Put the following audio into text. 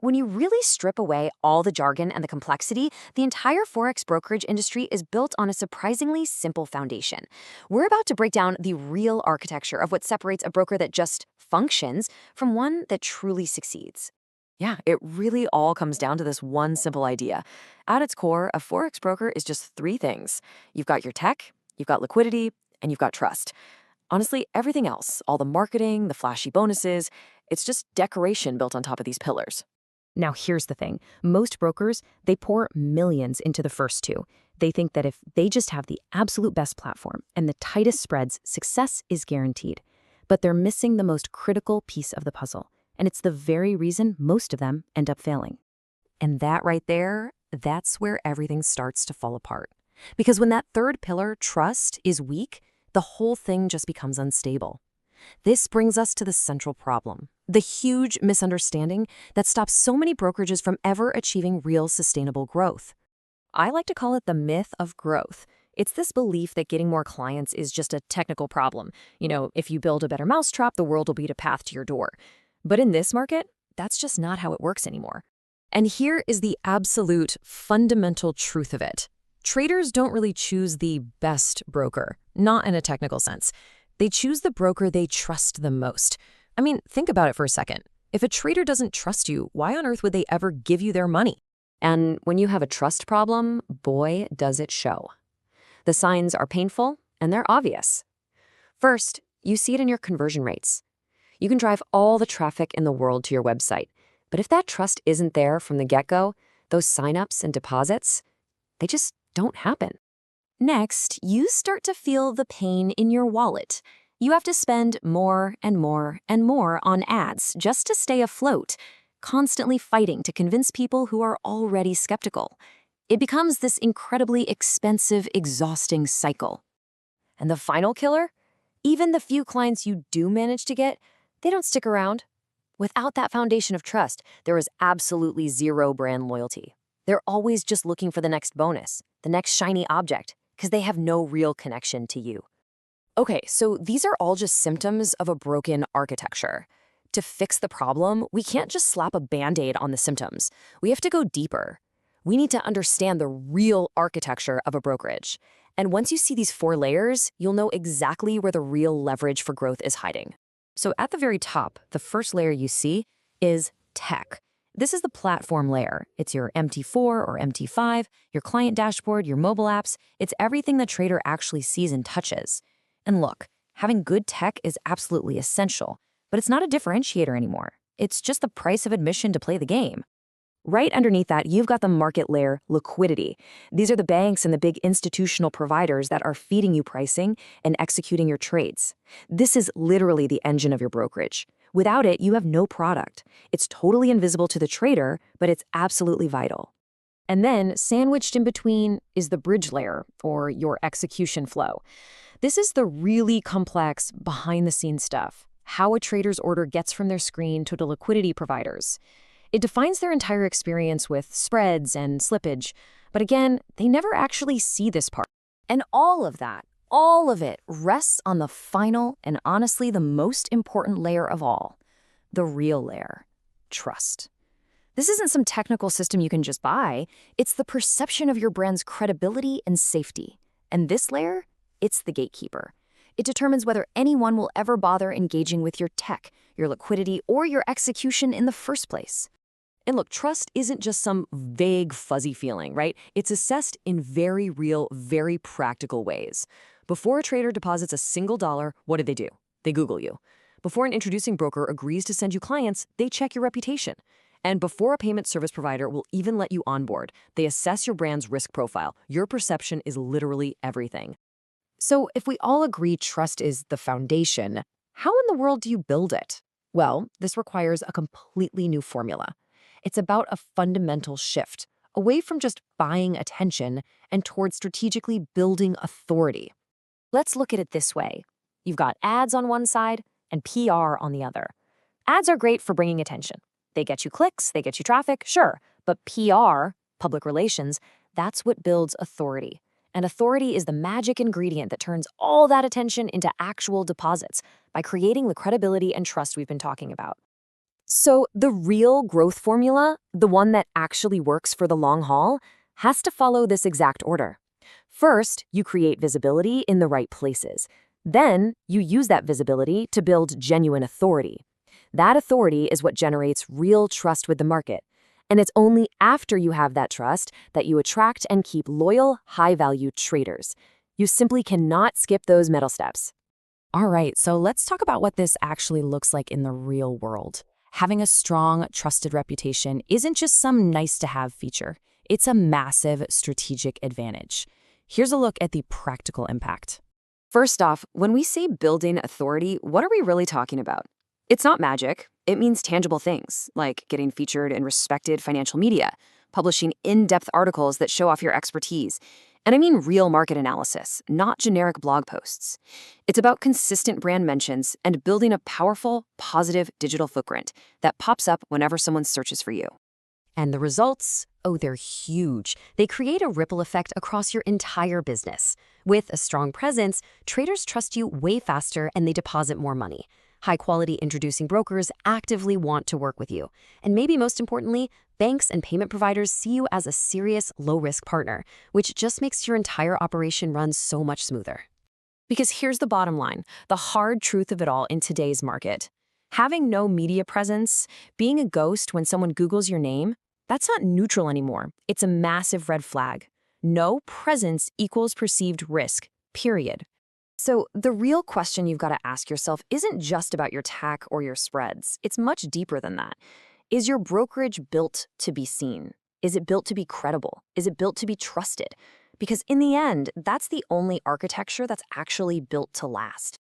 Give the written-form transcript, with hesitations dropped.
When you really strip away all the jargon and the complexity, the entire Forex brokerage industry is built on a surprisingly simple foundation. We're about to break down the real architecture of what separates a broker that just functions from one that truly succeeds. Yeah, it really all comes down to this one simple idea. At its core, a Forex broker is just three things. You've got your tech, you've got liquidity, and you've got trust. Honestly, everything else, all the marketing, the flashy bonuses, it's just decoration built on top of these pillars. Now, here's the thing. Most brokers, they pour millions into the first two. They think that if they just have the absolute best platform and the tightest spreads, success is guaranteed. But they're missing the most critical piece of the puzzle. And it's the very reason most of them end up failing. And that right there, that's where everything starts to fall apart. Because when that third pillar, trust, is weak, the whole thing just becomes unstable. This brings us to the central problem, the huge misunderstanding that stops so many brokerages from ever achieving real sustainable growth. I like to call it the myth of growth. It's this belief that getting more clients is just a technical problem. If you build a better mousetrap, the world will beat a path to your door. But in this market, that's just not how it works anymore. And here is the absolute fundamental truth of it. Traders don't really choose the best broker, not in a technical sense. They choose the broker they trust the most. I mean, think about it for a second. If a trader doesn't trust you, why on earth would they ever give you their money? And when you have a trust problem, boy, does it show. The signs are painful and they're obvious. First, you see it in your conversion rates. You can drive all the traffic in the world to your website, but if that trust isn't there from the get-go, those signups and deposits, they just don't happen. Next, you start to feel the pain in your wallet. You have to spend more and more and more on ads just to stay afloat, constantly fighting to convince people who are already skeptical. It becomes this incredibly expensive, exhausting cycle. And the final killer? Even the few clients you do manage to get, they don't stick around. Without that foundation of trust, there is absolutely zero brand loyalty. They're always just looking for the next bonus, the next shiny object, because they have no real connection to you. Okay, so these are all just symptoms of a broken architecture. To fix the problem, we can't just slap a Band-Aid on the symptoms. We have to go deeper. We need to understand the real architecture of a brokerage. And once you see these 4 layers, you'll know exactly where the real leverage for growth is hiding. So at the very top, the first layer you see is tech. This is the platform layer. It's your MT4 or MT5, your client dashboard, your mobile apps. It's everything the trader actually sees and touches. And look, having good tech is absolutely essential, but it's not a differentiator anymore. It's just the price of admission to play the game. Right underneath that, you've got the market layer, liquidity. These are the banks and the big institutional providers that are feeding you pricing and executing your trades. This is literally the engine of your brokerage. Without it, you have no product. It's totally invisible to the trader, but it's absolutely vital. And then, sandwiched in between is the bridge layer, or your execution flow. This is the really complex, behind-the-scenes stuff. How a trader's order gets from their screen to the liquidity providers. It defines their entire experience with spreads and slippage, but again, they never actually see this part. And all of it rests on the final and honestly the most important layer of all, the real layer, trust. This isn't some technical system you can just buy. It's the perception of your brand's credibility and safety. And this layer, it's the gatekeeper. It determines whether anyone will ever bother engaging with your tech, your liquidity, or your execution in the first place. And look, trust isn't just some vague, fuzzy feeling, right? It's assessed in very real, very practical ways. Before a trader deposits a single dollar, what do? They Google you. Before an introducing broker agrees to send you clients, they check your reputation. And before a payment service provider will even let you onboard, they assess your brand's risk profile. Your perception is literally everything. So if we all agree trust is the foundation, how in the world do you build it? Well, this requires a completely new formula. It's about a fundamental shift, away from just buying attention and towards strategically building authority. Let's look at it this way. You've got ads on one side and PR on the other. Ads are great for bringing attention. They get you clicks, they get you traffic, sure. But PR, public relations, that's what builds authority. And authority is the magic ingredient that turns all that attention into actual deposits by creating the credibility and trust we've been talking about. So the real growth formula, the one that actually works for the long haul, has to follow this exact order. First, you create visibility in the right places. Then, you use that visibility to build genuine authority. That authority is what generates real trust with the market. And it's only after you have that trust that you attract and keep loyal, high-value traders. You simply cannot skip those middle steps. All right, so let's talk about what this actually looks like in the real world. Having a strong, trusted reputation isn't just some nice-to-have feature. It's a massive strategic advantage. Here's a look at the practical impact. First off, when we say building authority, what are we really talking about? It's not magic. It means tangible things, like getting featured in respected financial media, publishing in-depth articles that show off your expertise. And I mean real market analysis, not generic blog posts. It's about consistent brand mentions and building a powerful, positive digital footprint that pops up whenever someone searches for you. And the results? Oh, they're huge. They create a ripple effect across your entire business. With a strong presence, traders trust you way faster and they deposit more money. High-quality introducing brokers actively want to work with you. And maybe most importantly, banks and payment providers see you as a serious, low-risk partner, which just makes your entire operation run so much smoother. Because here's the bottom line, the hard truth of it all in today's market. Having no media presence, being a ghost when someone Googles your name, that's not neutral anymore. It's a massive red flag. No presence equals perceived risk, period. So the real question you've got to ask yourself isn't just about your TAC or your spreads. It's much deeper than that. Is your brokerage built to be seen? Is it built to be credible? Is it built to be trusted? Because in the end, that's the only architecture that's actually built to last.